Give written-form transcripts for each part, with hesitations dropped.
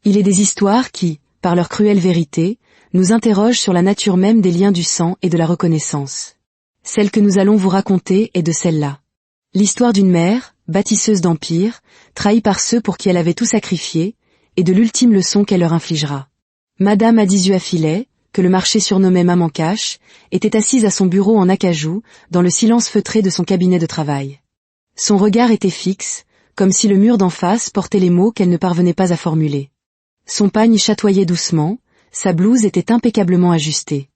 Il est des histoires qui, par leur cruelle vérité, nous interrogent sur la nature même des liens du sang et de la reconnaissance. Celle que nous allons vous raconter est de celle-là. L'histoire d'une mère, bâtisseuse d'empire, trahie par ceux pour qui elle avait tout sacrifié, et de l'ultime leçon qu'elle leur infligera. Madame Adisua Filet, que le marché surnommait Maman Cash, était assise à son bureau en acajou, dans le silence feutré de son cabinet de travail. Son regard était fixe, comme si le mur d'en face portait les mots qu'elle ne parvenait pas à formuler. Son pagne chatoyait doucement, sa blouse était impeccablement ajustée.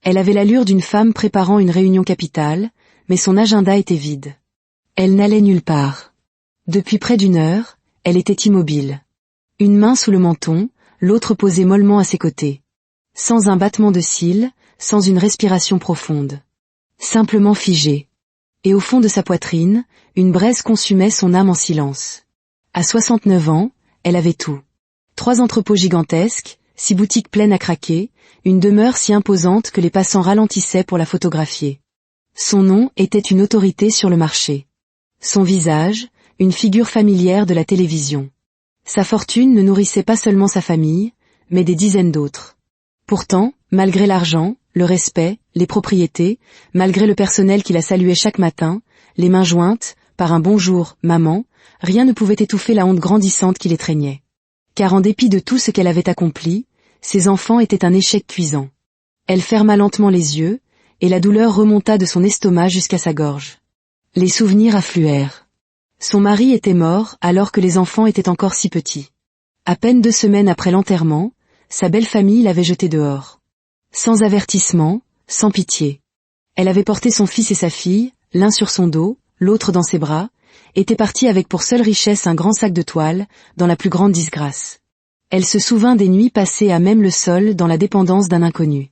Elle avait l'allure d'une femme préparant une réunion capitale, mais son agenda était vide. Elle n'allait nulle part. Depuis près d'une heure, elle était immobile. Une main sous le menton, l'autre posée mollement à ses côtés. Sans un battement de cils, sans une respiration profonde. Simplement figée. Et au fond de sa poitrine, une braise consumait son âme en silence. À 69 ans, elle avait tout. 3 entrepôts gigantesques, 6 boutiques pleines à craquer, une demeure si imposante que les passants ralentissaient pour la photographier. Son nom était une autorité sur le marché. Son visage, une figure familière de la télévision. Sa fortune ne nourrissait pas seulement sa famille, mais des dizaines d'autres. Pourtant, malgré l'argent, le respect, les propriétés, malgré le personnel qui la saluait chaque matin, les mains jointes, par un bonjour, maman, rien ne pouvait étouffer la honte grandissante qui l'étreignait. Car en dépit de tout ce qu'elle avait accompli, ses enfants étaient un échec cuisant. Elle ferma lentement les yeux, et la douleur remonta de son estomac jusqu'à sa gorge. Les souvenirs affluèrent. Son mari était mort alors que les enfants étaient encore si petits. À peine 2 semaines après l'enterrement, sa belle famille l'avait jeté dehors. Sans avertissement, sans pitié. Elle avait porté son fils et sa fille, l'un sur son dos, l'autre dans ses bras, était partie avec pour seule richesse un grand sac de toile, dans la plus grande disgrâce. Elle se souvint des nuits passées à même le sol dans la dépendance d'un inconnu.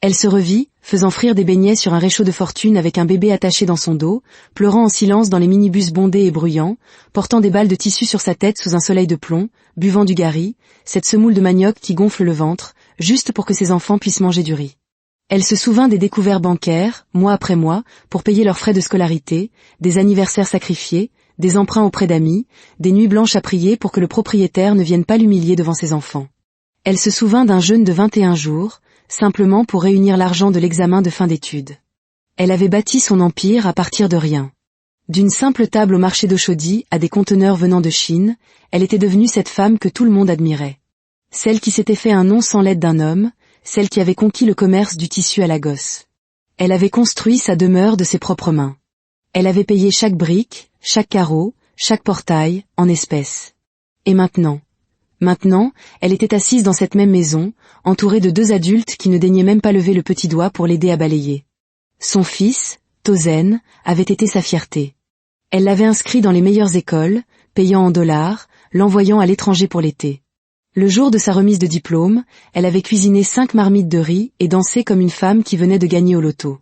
Elle se revit, faisant frire des beignets sur un réchaud de fortune avec un bébé attaché dans son dos, pleurant en silence dans les minibus bondés et bruyants, portant des balles de tissu sur sa tête sous un soleil de plomb, buvant du gari, cette semoule de manioc qui gonfle le ventre, juste pour que ses enfants puissent manger du riz. Elle se souvint des découverts bancaires, mois après mois, pour payer leurs frais de scolarité, des anniversaires sacrifiés, des emprunts auprès d'amis, des nuits blanches à prier pour que le propriétaire ne vienne pas l'humilier devant ses enfants. Elle se souvint d'un jeûne de 21 jours, simplement pour réunir l'argent de l'examen de fin d'études. Elle avait bâti son empire à partir de rien. D'une simple table au marché d'Auchaudy à des conteneurs venant de Chine, elle était devenue cette femme que tout le monde admirait. Celle qui s'était fait un nom sans l'aide d'un homme, celle qui avait conquis le commerce du tissu à Lagos. Elle avait construit sa demeure de ses propres mains. Elle avait payé chaque brique, chaque carreau, chaque portail, en espèces. Et maintenant, elle était assise dans cette même maison, entourée de 2 adultes qui ne daignaient même pas lever le petit doigt pour l'aider à balayer. Son fils, Tozen, avait été sa fierté. Elle l'avait inscrit dans les meilleures écoles, payant en dollars, l'envoyant à l'étranger pour l'été. Le jour de sa remise de diplôme, elle avait cuisiné 5 marmites de riz et dansé comme une femme qui venait de gagner au loto.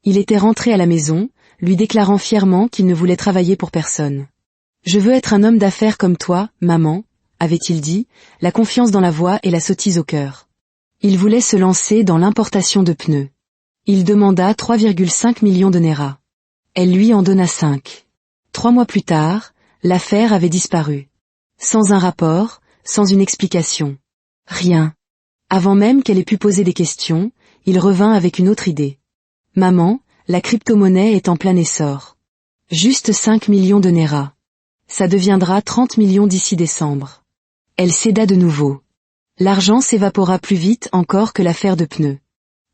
Il était rentré à la maison, lui déclarant fièrement qu'il ne voulait travailler pour personne. « Je veux être un homme d'affaires comme toi, maman », avait-il dit, la confiance dans la voix et la sottise au cœur. Il voulait se lancer dans l'importation de pneus. Il demanda 3,5 millions de Naira. Elle lui en donna 5. 3 mois plus tard, l'affaire avait disparu. Sans un rapport, sans une explication. Rien. Avant même qu'elle ait pu poser des questions, il revint avec une autre idée. « Maman, la crypto-monnaie est en plein essor. Juste 5 millions de Naira. Ça deviendra 30 millions d'ici décembre. » Elle céda de nouveau. L'argent s'évapora plus vite encore que l'affaire de pneus.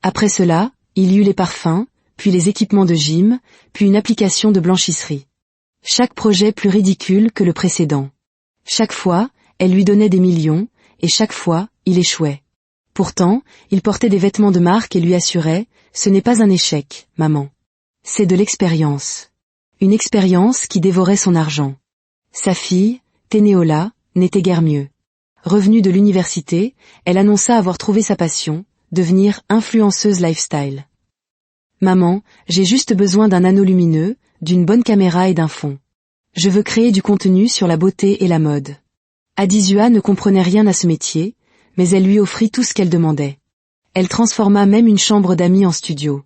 Après cela, il y eut les parfums, puis les équipements de gym, puis une application de blanchisserie. Chaque projet plus ridicule que le précédent. Chaque fois, elle lui donnait des millions, et chaque fois, il échouait. Pourtant, il portait des vêtements de marque et lui assurait « Ce n'est pas un échec, maman. C'est de l'expérience. » Une expérience qui dévorait son argent. Sa fille, Ténéola, n'était guère mieux. Revenue de l'université, elle annonça avoir trouvé sa passion, devenir influenceuse lifestyle. « Maman, j'ai juste besoin d'un anneau lumineux, d'une bonne caméra et d'un fond. Je veux créer du contenu sur la beauté et la mode. » Adisua ne comprenait rien à ce métier, mais elle lui offrit tout ce qu'elle demandait. Elle transforma même une chambre d'amis en studio.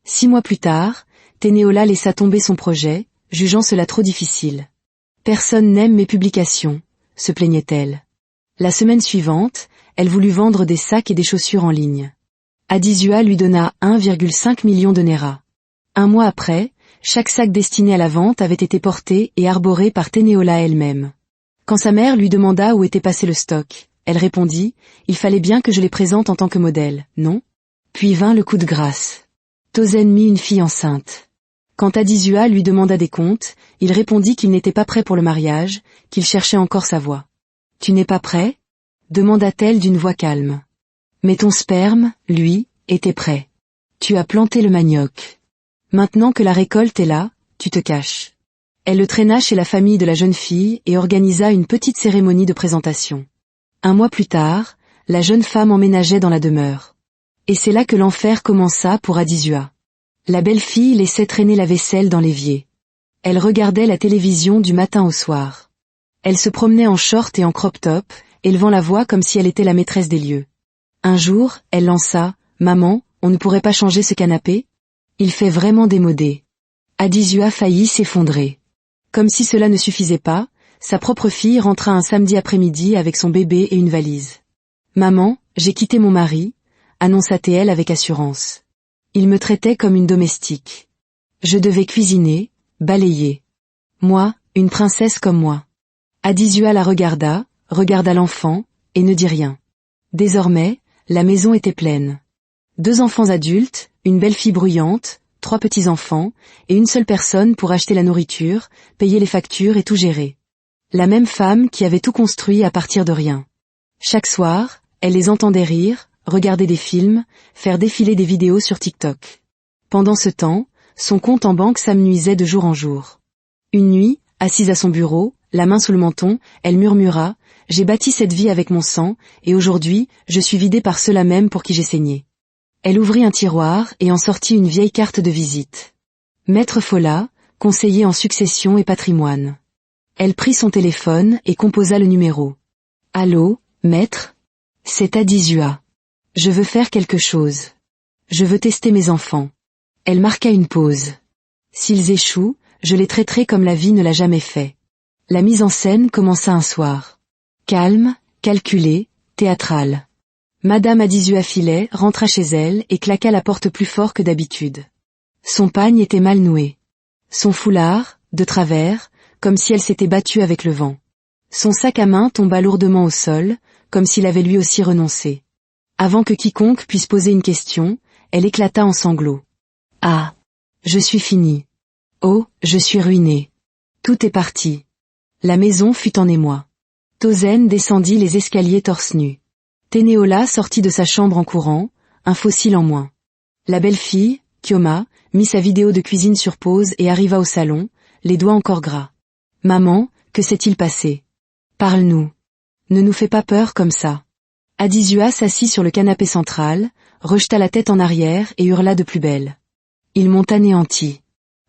6 mois plus tard, Ténéola laissa tomber son projet, jugeant cela trop difficile. « Personne n'aime mes publications », se plaignait-elle. La semaine suivante, elle voulut vendre des sacs et des chaussures en ligne. Adizua lui donna 1,5 million de Naira. Un mois après, chaque sac destiné à la vente avait été porté et arboré par Teneola elle-même. Quand sa mère lui demanda où était passé le stock, elle répondit « Il fallait bien que je les présente en tant que modèle, non ?» Puis vint le coup de grâce. Tozen mit une fille enceinte. Quand Adizua lui demanda des comptes, il répondit qu'il n'était pas prêt pour le mariage, qu'il cherchait encore sa voie. « Tu n'es pas prêt ?» demanda-t-elle d'une voix calme. Mais ton sperme, lui, était prêt. Tu as planté le manioc. Maintenant que la récolte est là, tu te caches. Elle le traîna chez la famille de la jeune fille et organisa une petite cérémonie de présentation. Un mois plus tard, la jeune femme emménageait dans la demeure. Et c'est là que l'enfer commença pour Adizua. La belle fille laissait traîner la vaisselle dans l'évier. Elle regardait la télévision du matin au soir. Elle se promenait en short et en crop top, élevant la voix comme si elle était la maîtresse des lieux. Un jour, elle lança « Maman, on ne pourrait pas changer ce canapé ? Il fait vraiment démodé. » Adizua faillit s'effondrer. Comme si cela ne suffisait pas, sa propre fille rentra un samedi après-midi avec son bébé et une valise. « Maman, j'ai quitté mon mari », annonça-t-elle avec assurance. Il me traitait comme une domestique. Je devais cuisiner, balayer. Moi, une princesse comme moi. Adizua la regarda l'enfant, et ne dit rien. Désormais, la maison était pleine. 2 enfants adultes, une belle fille bruyante, 3 petits-enfants, et une seule personne pour acheter la nourriture, payer les factures et tout gérer. La même femme qui avait tout construit à partir de rien. Chaque soir, elle les entendait rire, regarder des films, faire défiler des vidéos sur TikTok. Pendant ce temps, son compte en banque s'amenuisait de jour en jour. Une nuit, assise à son bureau, la main sous le menton, elle murmura « J'ai bâti cette vie avec mon sang, et aujourd'hui, je suis vidée par ceux-là même pour qui j'ai saigné. » Elle ouvrit un tiroir et en sortit une vieille carte de visite. Maître Fola, conseiller en succession et patrimoine. Elle prit son téléphone et composa le numéro. « Allô, maître ? C'est Adizua. Je veux faire quelque chose. Je veux tester mes enfants. » Elle marqua une pause. « S'ils échouent, je les traiterai comme la vie ne l'a jamais fait. » La mise en scène commença un soir. Calme, calculée, théâtrale. Madame Adizua Filet rentra chez elle et claqua la porte plus fort que d'habitude. Son pagne était mal noué. Son foulard, de travers, comme si elle s'était battue avec le vent. Son sac à main tomba lourdement au sol, comme s'il avait lui aussi renoncé. Avant que quiconque puisse poser une question, elle éclata en sanglots. « Ah ! Je suis finie. Oh, je suis ruinée. Tout est parti. » La maison fut en émoi. Tozen descendit les escaliers torse nu. Teneola sortit de sa chambre en courant, un fossile en moins. La belle fille, Kioma, mit sa vidéo de cuisine sur pause et arriva au salon, les doigts encore gras. « Maman, que s'est-il passé ? Parle-nous. Ne nous fais pas peur comme ça. » Adizua s'assit sur le canapé central, rejeta la tête en arrière et hurla de plus belle. « Ils m'ont anéanti.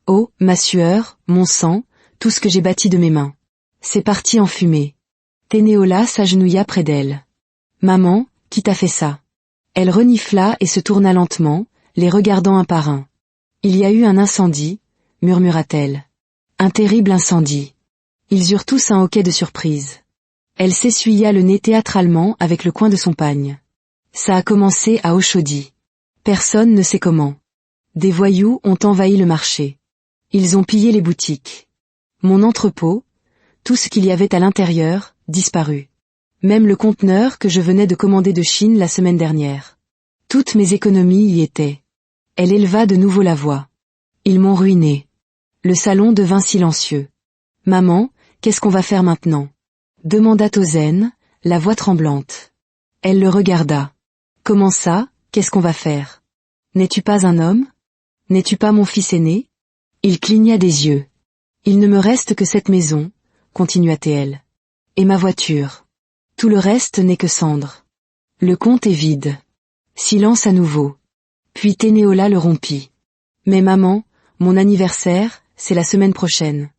Oh, ma sueur, mon sang, tout ce que j'ai bâti de mes mains. C'est parti en fumée. » Teneola s'agenouilla près d'elle. « Maman, qui t'a fait ça ?» Elle renifla et se tourna lentement, les regardant un par un. « Il y a eu un incendie, » murmura-t-elle. « Un terrible incendie. » Ils eurent tous un hoquet de surprise. Elle s'essuya le nez théâtralement avec le coin de son pagne. Ça a commencé à Oshodi. Personne ne sait comment. Des voyous ont envahi le marché. Ils ont pillé les boutiques. Mon entrepôt, tout ce qu'il y avait à l'intérieur, disparut. Même le conteneur que je venais de commander de Chine la semaine dernière. Toutes mes économies y étaient. Elle éleva de nouveau la voix. Ils m'ont ruiné. Le salon devint silencieux. « Maman, qu'est-ce qu'on va faire maintenant ?» demanda Tozen, la voix tremblante. Elle le regarda. « Comment ça, qu'est-ce qu'on va faire ? N'es-tu pas un homme ? N'es-tu pas mon fils aîné ?» Il cligna des yeux. « Il ne me reste que cette maison, » continua-t-elle. « Et ma voiture. Tout le reste n'est que cendre. Le compte est vide. » Silence à nouveau. Puis Teneola le rompit. « Mais maman, mon anniversaire, c'est la semaine prochaine. »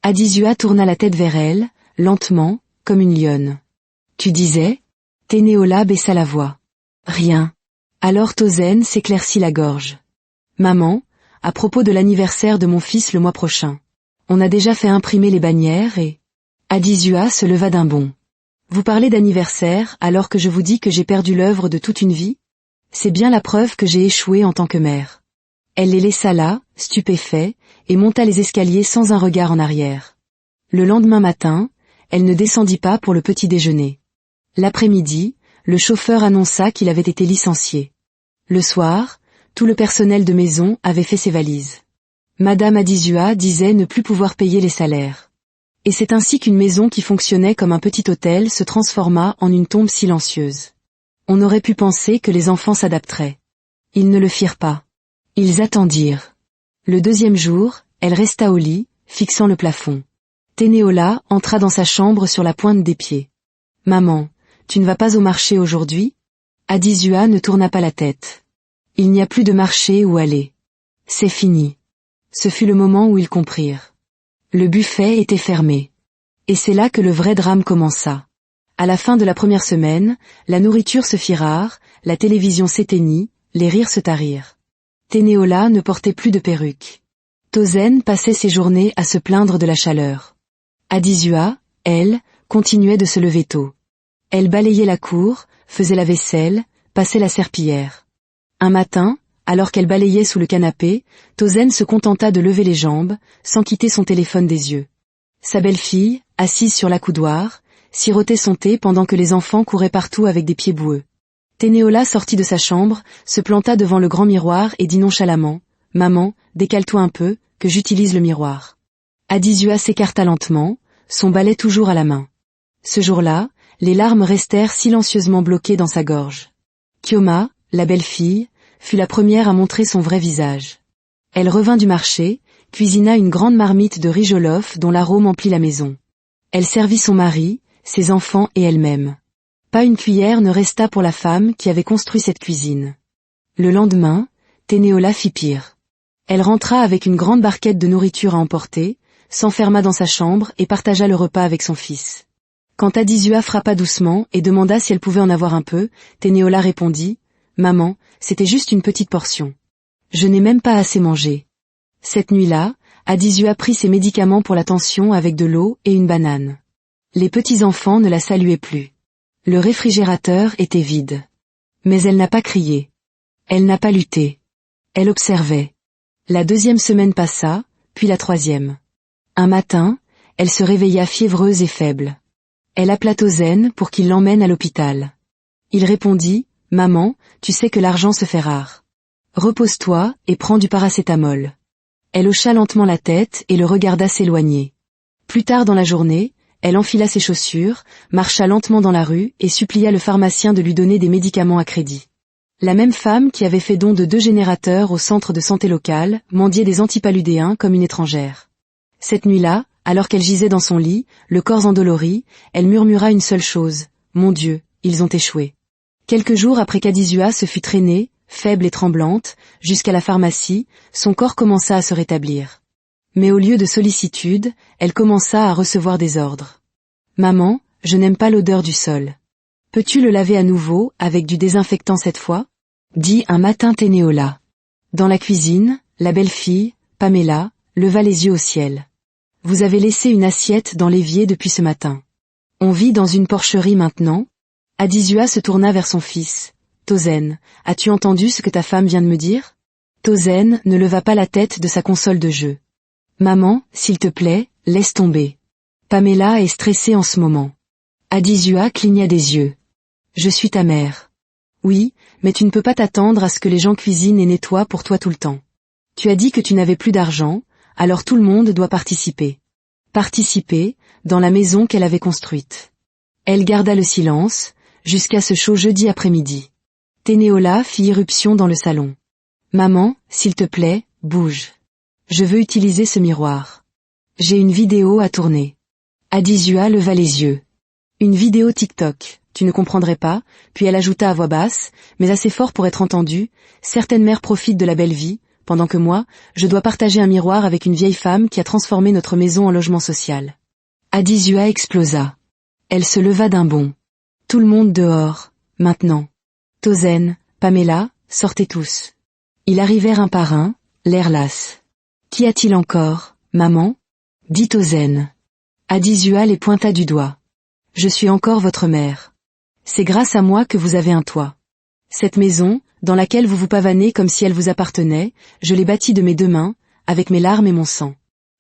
Adizua tourna la tête vers elle, lentement, comme une lionne. « Tu disais ?» Teneola baissa la voix. « Rien. » Alors Tozen s'éclaircit la gorge. « Maman, à propos de l'anniversaire de mon fils le mois prochain. On a déjà fait imprimer les bannières et... » Adizua se leva d'un bond. « Vous parlez d'anniversaire alors que je vous dis que j'ai perdu l'œuvre de toute une vie? C'est bien la preuve que j'ai échoué en tant que mère. Elle les laissa là, stupéfaits, et monta les escaliers sans un regard en arrière. Le lendemain matin, elle ne descendit pas pour le petit déjeuner. L'après-midi, le chauffeur annonça qu'il avait été licencié. Le soir, tout le personnel de maison avait fait ses valises. Madame Adizua disait ne plus pouvoir payer les salaires. Et c'est ainsi qu'une maison qui fonctionnait comme un petit hôtel se transforma en une tombe silencieuse. On aurait pu penser que les enfants s'adapteraient. Ils ne le firent pas. Ils attendirent. Le deuxième jour, elle resta au lit, fixant le plafond. Ténéola entra dans sa chambre sur la pointe des pieds. « Maman, tu ne vas pas au marché aujourd'hui ?» Adizua ne tourna pas la tête. Il n'y a plus de marché où aller. C'est fini. Ce fut le moment où ils comprirent. Le buffet était fermé. Et c'est là que le vrai drame commença. À la fin de la première semaine, la nourriture se fit rare, la télévision s'éteignit, les rires se tarirent. Ténéola ne portait plus de perruque. Tozen passait ses journées à se plaindre de la chaleur. Adizua, elle, continuait de se lever tôt. Elle balayait la cour, faisait la vaisselle, passait la serpillière. Un matin, alors qu'elle balayait sous le canapé, Tozen se contenta de lever les jambes, sans quitter son téléphone des yeux. Sa belle-fille, assise sur l'accoudoir, sirotait son thé pendant que les enfants couraient partout avec des pieds boueux. Ténéola sortit de sa chambre, se planta devant le grand miroir et dit nonchalamment « Maman, décale-toi un peu, que j'utilise le miroir. » Adizua s'écarta lentement, son balai toujours à la main. Ce jour-là, les larmes restèrent silencieusement bloquées dans sa gorge. Kioma, la belle-fille, fut la première à montrer son vrai visage. Elle revint du marché, cuisina une grande marmite de riz jollof dont l'arôme emplit la maison. Elle servit son mari, ses enfants et elle-même. Pas une cuillère ne resta pour la femme qui avait construit cette cuisine. Le lendemain, Ténéola fit pire. Elle rentra avec une grande barquette de nourriture à emporter, s'enferma dans sa chambre et partagea le repas avec son fils. Quand Adizua frappa doucement et demanda si elle pouvait en avoir un peu, Ténéola répondit « Maman, c'était juste une petite portion. Je n'ai même pas assez mangé. » Cette nuit-là, Adizua prit ses médicaments pour la tension avec de l'eau et une banane. Les petits-enfants ne la saluaient plus. Le réfrigérateur était vide. Mais elle n'a pas crié. Elle n'a pas lutté. Elle observait. La deuxième semaine passa, puis la troisième. Un matin, elle se réveilla fiévreuse et faible. Elle appela Tozen pour qu'il l'emmène à l'hôpital. Il répondit « Maman, tu sais que l'argent se fait rare. Repose-toi et prends du paracétamol. » Elle hocha lentement la tête et le regarda s'éloigner. Plus tard dans la journée, elle enfila ses chaussures, marcha lentement dans la rue et supplia le pharmacien de lui donner des médicaments à crédit. La même femme qui avait fait don de 2 générateurs au centre de santé local mendiait des antipaludéens comme une étrangère. Cette nuit-là, alors qu'elle gisait dans son lit, le corps endolori, elle murmura une seule chose « Mon Dieu, ils ont échoué ». Quelques jours après qu'Adizua se fut traînée, faible et tremblante, jusqu'à la pharmacie, son corps commença à se rétablir. Mais au lieu de sollicitude, elle commença à recevoir des ordres. « Maman, je n'aime pas l'odeur du sol. Peux-tu le laver à nouveau, avec du désinfectant cette fois ?» dit un matin Ténéola. Dans la cuisine, la belle-fille, Pamela, leva les yeux au ciel. « Vous avez laissé une assiette dans l'évier depuis ce matin. On vit dans une porcherie maintenant ?» Adizua se tourna vers son fils. « Tozen, as-tu entendu ce que ta femme vient de me dire ?» Tozen ne leva pas la tête de sa console de jeu. « Maman, s'il te plaît, laisse tomber. Pamela est stressée en ce moment. » Adizua cligna des yeux. « Je suis ta mère. » « Oui, mais tu ne peux pas t'attendre à ce que les gens cuisinent et nettoient pour toi tout le temps. Tu as dit que tu n'avais plus d'argent, alors tout le monde doit participer. » Participer, dans la maison qu'elle avait construite. Elle garda le silence, jusqu'à ce chaud jeudi après-midi. Ténéola fit irruption dans le salon. « Maman, s'il te plaît, bouge. Je veux utiliser ce miroir. J'ai une vidéo à tourner. » Adizua leva les yeux. « Une vidéo TikTok. Tu ne comprendrais pas », puis elle ajouta à voix basse, mais assez fort pour être entendue, « Certaines mères profitent de la belle vie, pendant que moi, je dois partager un miroir avec une vieille femme qui a transformé notre maison en logement social. » Adizua explosa. Elle se leva d'un bond. « Tout le monde dehors, maintenant. Tozen, Pamela, sortez tous. » Ils arrivèrent un par un, l'air las. « Qu'y a-t-il encore, maman ?» dit Tozen. Adizua les pointa du doigt. Je suis encore votre mère. C'est grâce à moi que vous avez un toit. Cette maison, dans laquelle vous vous pavanez comme si elle vous appartenait, je l'ai bâtie de mes 2 mains, avec mes larmes et mon sang.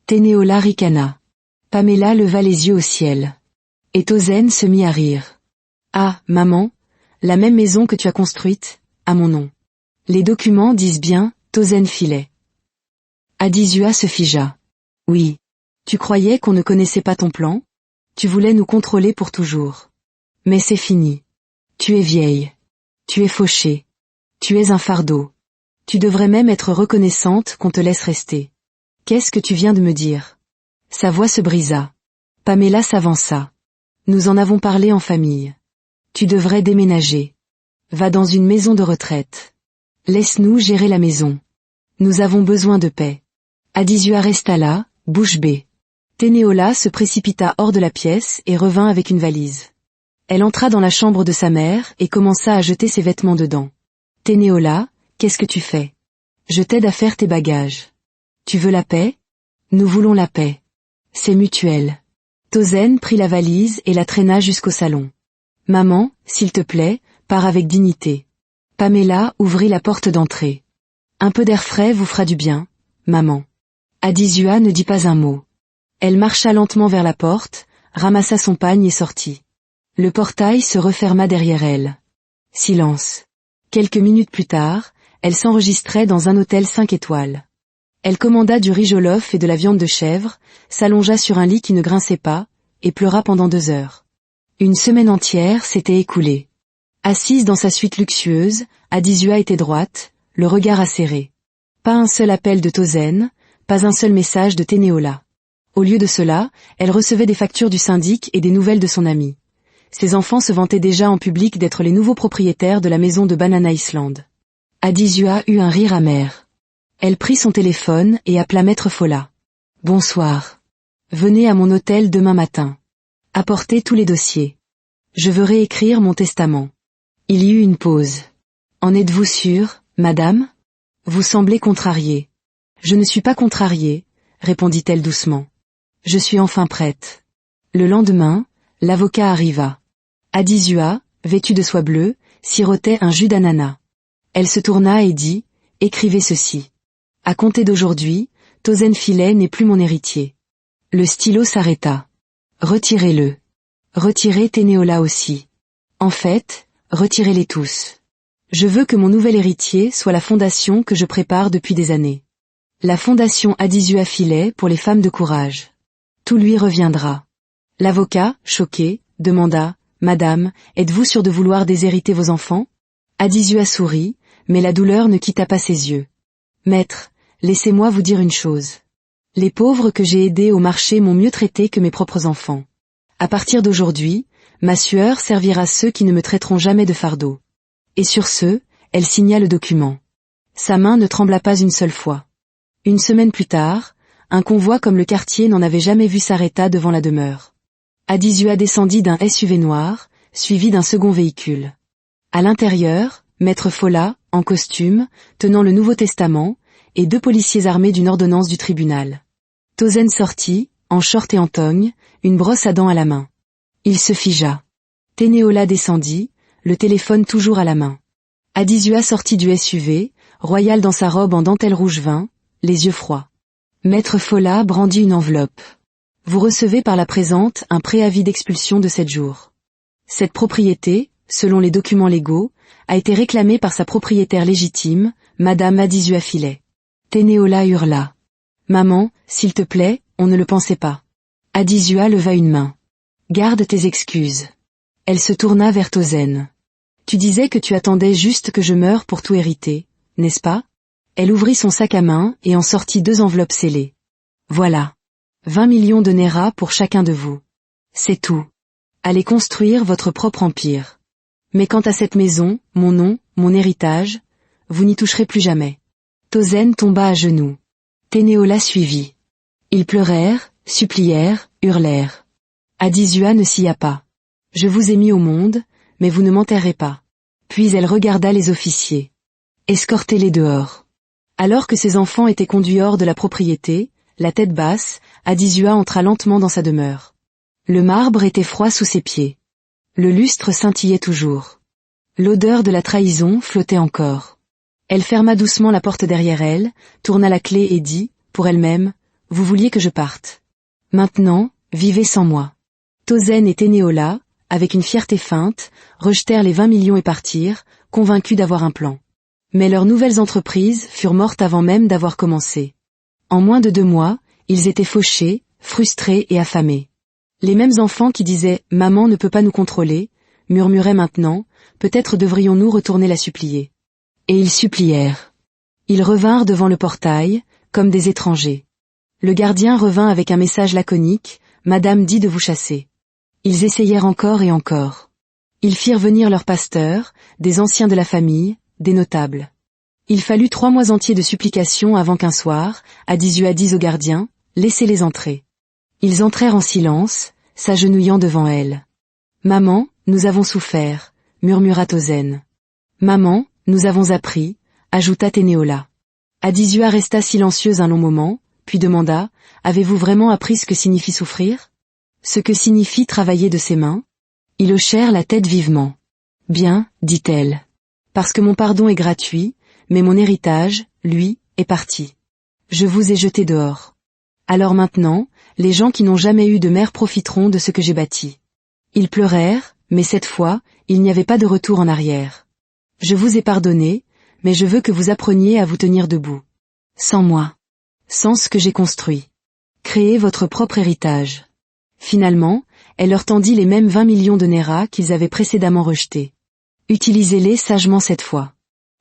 Ténéola ricana. Pamela leva les yeux au ciel. Et Tozen se mit à rire. Ah, maman, la même maison que tu as construite, à mon nom. Les documents disent bien, Tozen Filet. Adizua se figea. Oui. Tu croyais qu'on ne connaissait pas ton plan? Tu voulais nous contrôler pour toujours. Mais c'est fini. Tu es vieille. Tu es fauchée. Tu es un fardeau. Tu devrais même être reconnaissante qu'on te laisse rester. Qu'est-ce que tu viens de me dire? Sa voix se brisa. Pamela s'avança. Nous en avons parlé en famille. Tu devrais déménager. Va dans une maison de retraite. Laisse-nous gérer la maison. Nous avons besoin de paix. Adizua resta là, bouche bée. Ténéola se précipita hors de la pièce et revint avec une valise. Elle entra dans la chambre de sa mère et commença à jeter ses vêtements dedans. Ténéola, qu'est-ce que tu fais? Je t'aide à faire tes bagages. Tu veux la paix? Nous voulons la paix. C'est mutuel. Tozen prit la valise et la traîna jusqu'au salon. Maman, s'il te plaît, pars avec dignité. Pamela ouvrit la porte d'entrée. Un peu d'air frais vous fera du bien, maman. Adizua ne dit pas un mot. Elle marcha lentement vers la porte, ramassa son pagne et sortit. Le portail se referma derrière elle. Silence. Quelques minutes plus tard, elle s'enregistrait dans un hôtel 5 étoiles. Elle commanda du riz jollof et de la viande de chèvre, s'allongea sur un lit qui ne grinçait pas, et pleura pendant 2 heures. Une semaine entière s'était écoulée. Assise dans sa suite luxueuse, Adizua était droite, le regard acéré. Pas un seul appel de Tozen, pas un seul message de Ténéola. Au lieu de cela, elle recevait des factures du syndic et des nouvelles de son ami. Ses enfants se vantaient déjà en public d'être les nouveaux propriétaires de la maison de Banana Island. Adizua eut un rire amer. Elle prit son téléphone et appela Maître Fola. « Bonsoir. Venez à mon hôtel demain matin. Apportez tous les dossiers. Je veux réécrire mon testament. » Il y eut une pause. « En êtes-vous sûre, madame? Vous semblez contrariée. »« Je ne suis pas contrariée, » répondit-elle doucement. « Je suis enfin prête. » Le lendemain, l'avocat arriva. Adizua, vêtue de soie bleue, sirotait un jus d'ananas. Elle se tourna et dit, « Écrivez ceci. À compter d'aujourd'hui, Tozen Filet n'est plus mon héritier. » Le stylo s'arrêta. « Retirez-le. Retirez Ténéola aussi. En fait, retirez-les tous. Je veux que mon nouvel héritier soit la fondation que je prépare depuis des années. La fondation Adizua Filet pour les femmes de courage. Tout lui reviendra. » L'avocat, choqué, demanda, « Madame, êtes-vous sûre de vouloir déshériter vos enfants ?» Adizua sourit, mais la douleur ne quitta pas ses yeux. « Maître, laissez-moi vous dire une chose. Les pauvres que j'ai aidés au marché m'ont mieux traité que mes propres enfants. À partir d'aujourd'hui, ma sueur servira ceux qui ne me traiteront jamais de fardeau. » Et sur ce, elle signa le document. Sa main ne trembla pas une seule fois. Une semaine plus tard, un convoi comme le quartier n'en avait jamais vu s'arrêta devant la demeure. Adizua descendit d'un SUV noir, suivi d'un second véhicule. À l'intérieur, Maître Fola, en costume, tenant le Nouveau Testament, et 2 policiers armés d'une ordonnance du tribunal. Tozen sortit, en short et en togne, une brosse à dents à la main. Il se figea. Ténéola descendit, le téléphone toujours à la main. Adizua sortit du SUV, royale dans sa robe en dentelle rouge vin, les yeux froids. Maître Fola brandit une enveloppe. Vous recevez par la présente un préavis d'expulsion de 7 jours. Cette propriété, selon les documents légaux, a été réclamée par sa propriétaire légitime, Madame Adizua Filet. Ténéola hurla. Maman, s'il te plaît, on ne le pensait pas. Adizua leva une main. Garde tes excuses. Elle se tourna vers Tozen. Tu disais que tu attendais juste que je meure pour tout hériter, n'est-ce pas? Elle ouvrit son sac à main et en sortit 2 enveloppes scellées. Voilà. 20 millions de Nera pour chacun de vous. C'est tout. Allez construire votre propre empire. Mais quant à cette maison, mon nom, mon héritage, vous n'y toucherez plus jamais. Tozen tomba à genoux. Ténéola suivit. Ils pleurèrent, supplièrent, hurlèrent. Adizua ne s'y a pas. Je vous ai mis au monde, mais vous ne m'enterrerez pas. Puis elle regarda les officiers. Escortez-les dehors. Alors que ses enfants étaient conduits hors de la propriété, la tête basse, Adizua entra lentement dans sa demeure. Le marbre était froid sous ses pieds. Le lustre scintillait toujours. L'odeur de la trahison flottait encore. Elle ferma doucement la porte derrière elle, tourna la clé et dit, pour elle-même, « Vous vouliez que je parte. Maintenant, vivez sans moi. » Tozène et Ténéola, avec une fierté feinte, rejetèrent les 20 millions et partirent, convaincus d'avoir un plan. Mais leurs nouvelles entreprises furent mortes avant même d'avoir commencé. En moins de 2 mois, ils étaient fauchés, frustrés et affamés. Les mêmes enfants qui disaient « Maman ne peut pas nous contrôler » murmuraient maintenant « Peut-être devrions-nous retourner la supplier. » Et ils supplièrent. Ils revinrent devant le portail, comme des étrangers. Le gardien revint avec un message laconique « Madame dit de vous chasser. » Ils essayèrent encore et encore. Ils firent venir leurs pasteurs, des anciens de la famille, des notables. Il fallut 3 mois entiers de supplications avant qu'un soir, Adisua dise au gardien, « Laissez-les entrer. » Ils entrèrent en silence, s'agenouillant devant elle. « Maman, nous avons souffert, » murmura Tozène. « Maman, nous avons appris, » ajouta Ténéola. Adisua resta silencieuse un long moment, puis demanda, « Avez-vous vraiment appris ce que signifie souffrir? Ce que signifie travailler de ses mains ?» Ils hochèrent la tête vivement. « Bien, dit-elle. Parce que mon pardon est gratuit, mais mon héritage, lui, est parti. Je vous ai jeté dehors. Alors maintenant, les gens qui n'ont jamais eu de mère profiteront de ce que j'ai bâti. » Ils pleurèrent, mais cette fois, il n'y avait pas de retour en arrière. « Je vous ai pardonné, mais je veux que vous appreniez à vous tenir debout. Sans moi. Sans ce que j'ai construit. Créez votre propre héritage. » Finalement, elle leur tendit les mêmes 20 millions de Néra qu'ils avaient précédemment rejetés. Utilisez-les sagement cette fois.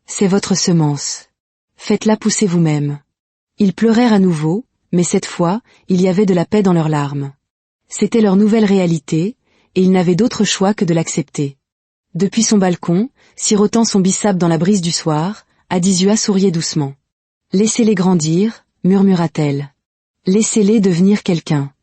C'est votre semence. Faites-la pousser vous-même. Ils pleurèrent à nouveau, mais cette fois, il y avait de la paix dans leurs larmes. C'était leur nouvelle réalité, et ils n'avaient d'autre choix que de l'accepter. Depuis son balcon, sirotant son bissap dans la brise du soir, Adisua souriait doucement. « Laissez-les grandir, » murmura-t-elle. « Laissez-les devenir quelqu'un. »